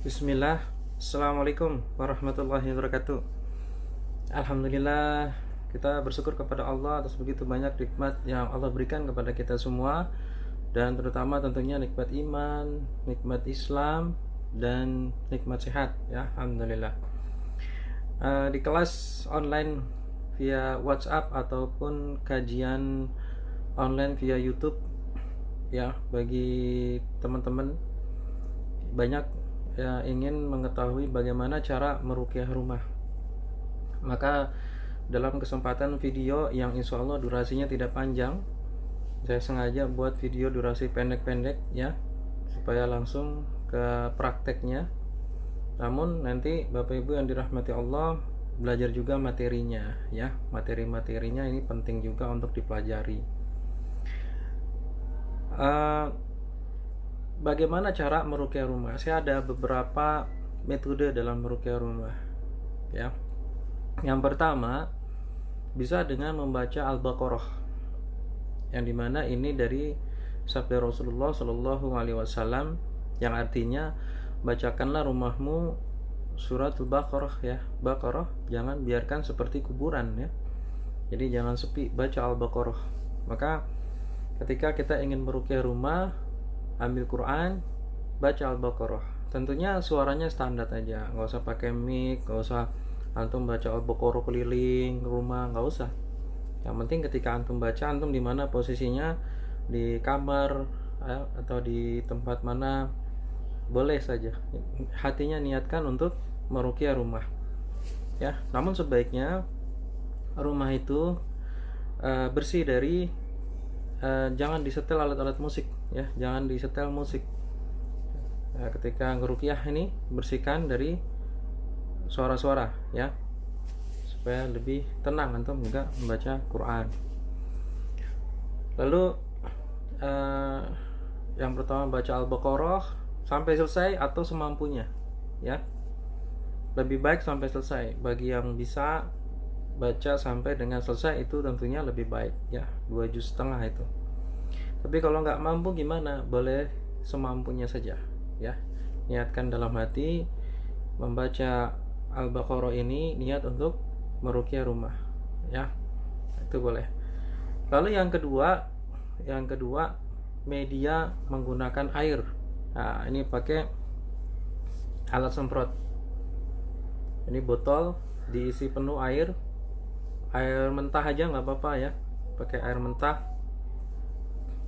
Bismillah. Assalamualaikum warahmatullahi wabarakatuh. Alhamdulillah, kita bersyukur kepada Allah atas begitu banyak nikmat yang Allah berikan kepada kita semua, dan terutama tentunya nikmat iman, nikmat Islam, dan nikmat sehat ya. Alhamdulillah. Di kelas online via WhatsApp ataupun kajian online via YouTube ya, bagi teman-teman banyak ya ingin mengetahui bagaimana cara meruqyah rumah, maka dalam kesempatan video yang insya Allah durasinya tidak panjang, saya sengaja buat video durasi pendek-pendek ya, supaya langsung ke prakteknya. Namun nanti Bapak Ibu yang dirahmati Allah, belajar juga materinya ya, materi-materinya ini penting juga untuk dipelajari. Bagaimana cara meruqyah rumah? Saya ada beberapa metode dalam meruqyah rumah ya. Yang pertama, bisa dengan membaca Al-Baqarah, yang dimana ini dari sabda Rasulullah Shallallahu Alaihi Wasallam, yang artinya bacakanlah rumahmu surat Al-Baqarah ya. Baqarah, jangan biarkan seperti kuburan ya. Jadi jangan sepi, baca Al-Baqarah. Maka ketika kita ingin meruqyah rumah, ambil Quran, baca Al-Baqarah. Tentunya suaranya standar aja, nggak usah pakai mic, nggak usah antum baca Al-Baqarah keliling rumah, nggak usah. Yang penting ketika antum baca, antum di mana posisinya, di kamar atau di tempat mana, boleh saja. Hatinya niatkan untuk meruqyah rumah ya. Namun sebaiknya rumah itu bersih dari jangan disetel alat-alat musik ya, jangan disetel musik. Ketika ngeruqyah ini bersihkan dari suara-suara ya, supaya lebih tenang antum juga membaca Quran. Lalu yang pertama baca Al-Baqarah sampai selesai atau semampunya ya. Lebih baik sampai selesai. Bagi yang bisa baca sampai dengan selesai itu tentunya lebih baik ya, 2 juz setengah itu. Tapi kalau nggak mampu gimana? Boleh semampunya saja ya. Niatkan dalam hati membaca Al-Baqarah ini, niat untuk meruqyah rumah ya, itu boleh. Lalu yang kedua media menggunakan air. Nah, ini pakai alat semprot. Ini botol diisi penuh air mentah aja nggak apa-apa ya, pakai air mentah.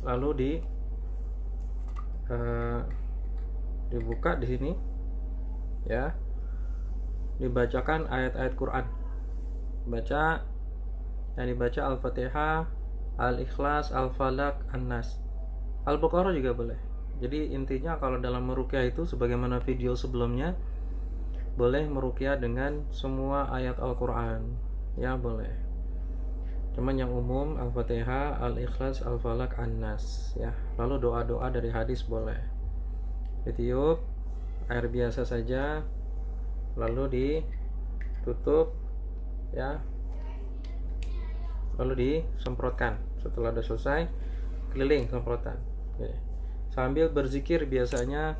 Lalu dibuka di sini ya, dibacakan ayat-ayat Quran. Yang dibaca Al-Fatihah, Al-Ikhlas, Al-Falaq, An-Nas. Al-Baqarah juga boleh. Jadi intinya kalau dalam meruqyah itu, sebagaimana video sebelumnya, boleh meruqyah dengan semua ayat Al-Quran ya, boleh. Cuman yang umum Al-Fatihah, Al-Ikhlas, Al-Falaq, An-Nas ya. Lalu doa-doa dari hadis boleh. Ditiup air biasa saja, lalu ditutup ya, lalu disemprotkan. Setelah sudah selesai, keliling semprotan. Oke. Sambil berzikir biasanya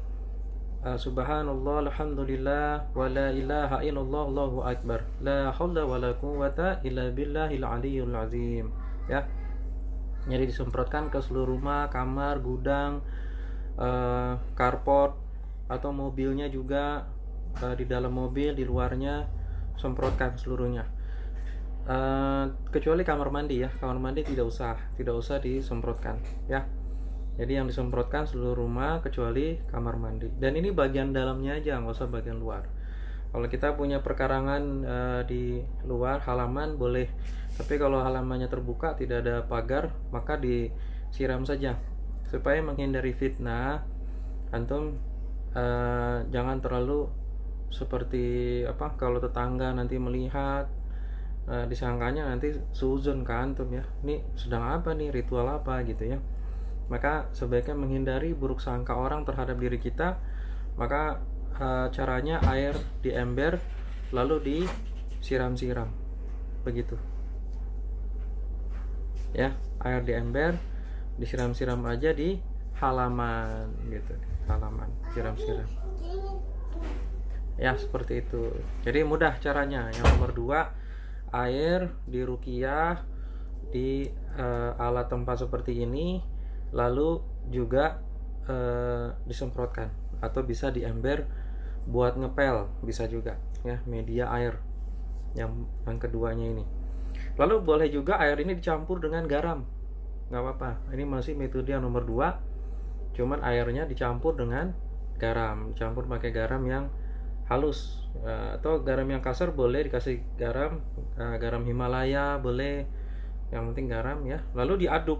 Subhanallah, alhamdulillah, wa la ilaha illallah, Allahu akbar, la haula wa la quwwata illa billahil aliyyil azim ya. Jadi disemprotkan ke seluruh rumah, kamar, gudang, carport atau mobilnya juga, di dalam mobil, di luarnya, semprotkan seluruhnya. Kecuali kamar mandi ya, kamar mandi tidak usah disemprotkan ya. Jadi yang disemprotkan seluruh rumah kecuali kamar mandi. Dan ini bagian dalamnya aja, nggak usah bagian luar. Kalau kita punya perkarangan di luar halaman boleh, tapi kalau halamannya terbuka tidak ada pagar, maka disiram saja supaya menghindari fitnah. Antum jangan terlalu seperti apa, kalau tetangga nanti melihat, disangkanya nanti suzon ke antum ya, ini sedang apa nih, ritual apa gitu ya. Maka sebaiknya menghindari buruk sangka orang terhadap diri kita. Maka caranya air di ember lalu disiram-siram begitu ya, air di ember disiram-siram aja di halaman gitu, halaman siram-siram. Ya, seperti itu. Jadi mudah caranya. Yang nomor 2, air diruqyah di alat tempat seperti ini, lalu juga disemprotkan, atau bisa di ember buat ngepel, bisa juga ya, media air yang keduanya ini. Lalu boleh juga air ini dicampur dengan garam, nggak apa-apa. Ini masih metode yang nomor 2, cuman airnya dicampur dengan garam, dicampur pakai garam yang halus, atau garam yang kasar boleh dikasih garam, garam Himalaya boleh, yang penting garam ya. Lalu diaduk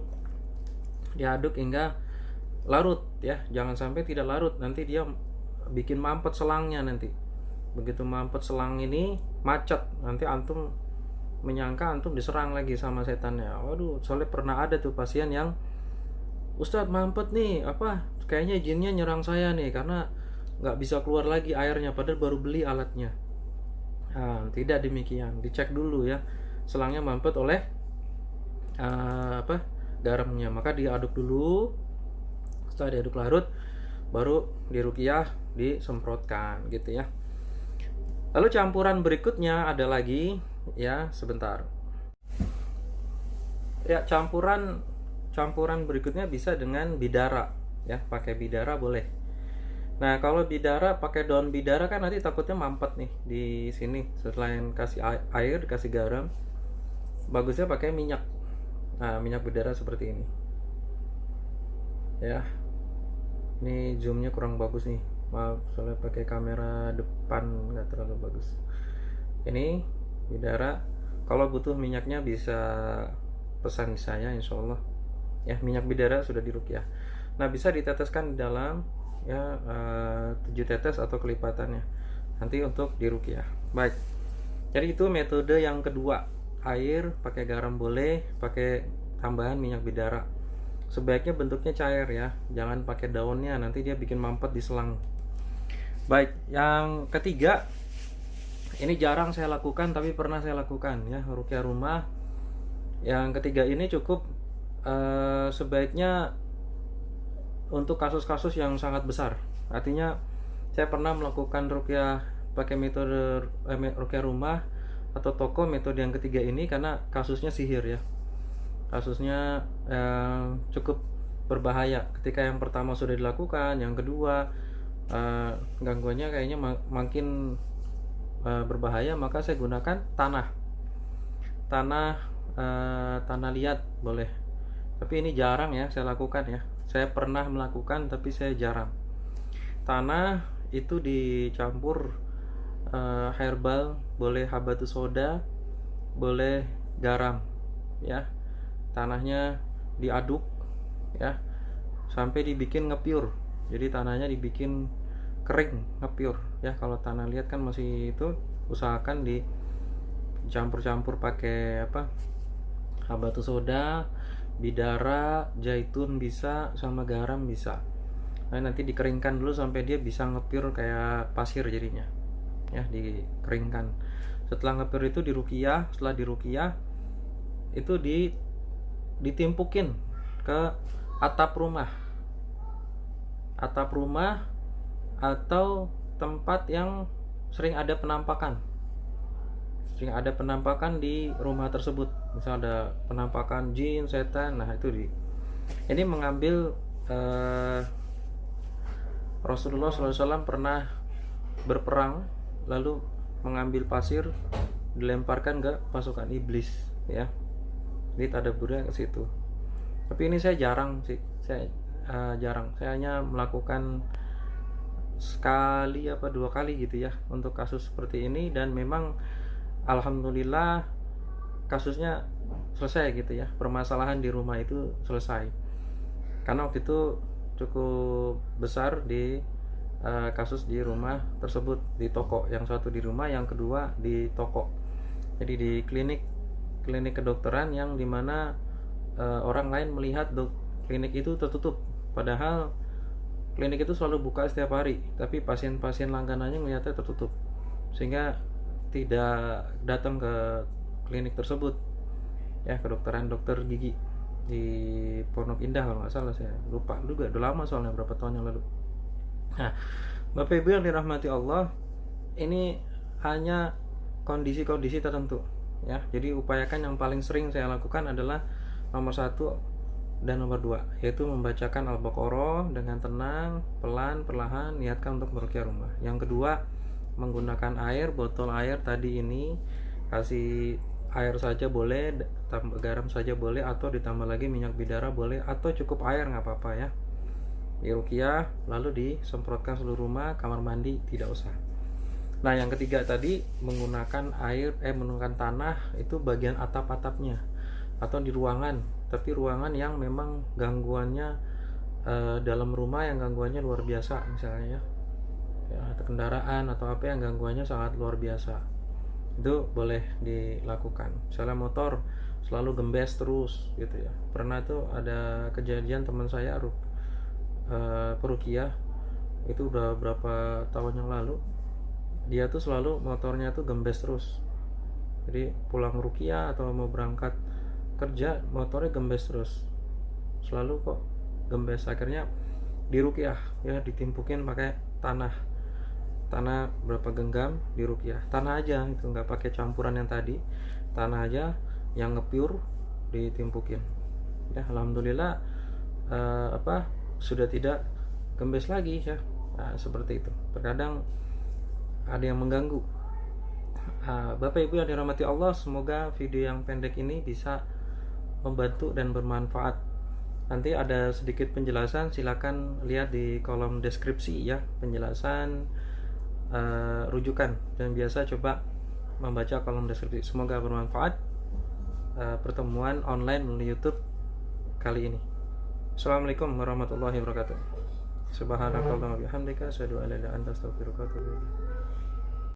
hingga larut ya, jangan sampai tidak larut, nanti dia bikin mampet selangnya. Nanti begitu mampet selang ini macet, nanti antum menyangka antum diserang lagi sama setannya. Waduh, soalnya pernah ada tuh pasien yang, Ustadz mampet nih, kayaknya jinnya nyerang saya nih karena nggak bisa keluar lagi airnya, padahal baru beli alatnya. Nah, tidak demikian, dicek dulu ya selangnya mampet oleh garamnya, maka diaduk dulu. Setelah diaduk larut, baru diruqyah, disemprotkan gitu ya. Lalu campuran berikutnya ada lagi ya, sebentar ya. Campuran berikutnya bisa dengan bidara ya, pakai bidara boleh. Nah, kalau bidara pakai daun bidara kan nanti takutnya mampet nih di sini. Selain kasih air, dikasih garam, bagusnya pakai minyak. Nah, minyak bidara seperti ini ya. Ini zoomnya kurang bagus nih, maaf, soalnya pakai kamera depan nggak terlalu bagus. Ini bidara. Kalau butuh minyaknya bisa pesan saya, insya Allah ya. Minyak bidara sudah diruqyah. Nah, bisa diteteskan di dalam ya, 7 tetes atau kelipatannya nanti untuk diruqyah. Baik, jadi itu metode yang kedua, air pakai garam boleh, pakai tambahan minyak bidara. Sebaiknya bentuknya cair ya, jangan pakai daunnya, nanti dia bikin mampet di selang. Baik, yang ketiga ini jarang saya lakukan tapi pernah saya lakukan ya, ruqyah rumah. Yang ketiga ini cukup sebaiknya untuk kasus-kasus yang sangat besar. Artinya saya pernah melakukan ruqyah pakai metode ruqyah rumah atau toko, metode yang ketiga ini karena kasusnya sihir ya. Kasusnya cukup berbahaya. Ketika yang pertama sudah dilakukan, yang kedua gangguannya kayaknya makin berbahaya, maka saya gunakan tanah liat boleh. Tapi ini jarang ya saya lakukan ya. Saya pernah melakukan tapi saya jarang. Tanah itu dicampur herbal, boleh habatus soda, boleh garam ya. Tanahnya diaduk ya sampai dibikin ngepiur. Jadi tanahnya dibikin kering, ngepiur ya. Kalau tanah liat kan masih itu, usahakan dicampur-campur pakai habatus soda, bidara, zaitun bisa, sama garam bisa. Nah, nanti dikeringkan dulu sampai dia bisa ngepiur kayak pasir jadinya ya, dikeringkan. Setelah ngepiur itu diruqyah. Setelah diruqyah itu ditimpukin ke atap rumah atau tempat yang sering ada penampakan di rumah tersebut. Misal ada penampakan jin, setan, nah itu ini mengambil Rasulullah SAW pernah berperang, lalu mengambil pasir dilemparkan ke pasukan iblis ya. Jadi tadaburnya ke situ. Tapi ini saya jarang sih, saya hanya melakukan sekali 2 kali gitu ya untuk kasus seperti ini, dan memang alhamdulillah kasusnya selesai gitu ya, permasalahan di rumah itu selesai. Karena waktu itu cukup besar di kasus di rumah tersebut, di toko. Yang satu di rumah, yang kedua di toko. Jadi di klinik kedokteran yang dimana orang lain melihat klinik itu tertutup, padahal klinik itu selalu buka setiap hari, tapi pasien-pasien langganannya melihatnya tertutup, sehingga tidak datang ke klinik tersebut ya, kedokteran dokter gigi di Pondok Indah kalau nggak salah, saya lupa juga, udah lama soalnya, berapa tahun yang lalu. Nah, Bapak Ibu yang dirahmati Allah, ini hanya kondisi-kondisi tertentu ya. Jadi upayakan yang paling sering saya lakukan adalah nomor 1 dan nomor 2, yaitu membacakan Al-Baqarah dengan tenang, pelan, perlahan, niatkan untuk meruqyah rumah. Yang kedua, menggunakan air, botol air tadi ini, kasih air saja boleh, tambah garam saja boleh, atau ditambah lagi minyak bidara boleh, atau cukup air nggak apa-apa ya. Diruqyah lalu disemprotkan seluruh rumah, kamar mandi tidak usah. Nah, yang ketiga tadi menggunakan menggunakan tanah itu bagian atap-atapnya atau di ruangan, tapi ruangan yang memang gangguannya dalam rumah yang gangguannya luar biasa, misalnya ya, atau kendaraan atau apa yang gangguannya sangat luar biasa, itu boleh dilakukan. Misalnya motor selalu gembes terus gitu ya. Pernah tuh ada kejadian teman saya perukiah, itu udah berapa tahun yang lalu, dia tuh selalu motornya tuh gembes terus. Jadi pulang rukiah atau mau berangkat kerja motornya gembes terus, selalu kok gembes. Akhirnya di rukiah ya, ditimpukin pakai tanah berapa genggam di rukiah, tanah aja itu, nggak pakai campuran yang tadi, tanah aja yang ngepure ditimpukin ya. Alhamdulillah sudah tidak gembes lagi ya. Nah, seperti itu. Terkadang ada yang mengganggu. Bapak Ibu yang dirahmati Allah, semoga video yang pendek ini bisa membantu dan bermanfaat. Nanti ada sedikit penjelasan, silakan lihat di kolom deskripsi ya, penjelasan rujukan, dan biasa coba membaca kolom deskripsi. Semoga bermanfaat pertemuan online melalui YouTube kali ini. Assalamualaikum warahmatullahi wabarakatuh. Subhanakallahumma wa bihamdika asyhadu an la ilaha illa anta astaghfiruka wa atubu ilaik.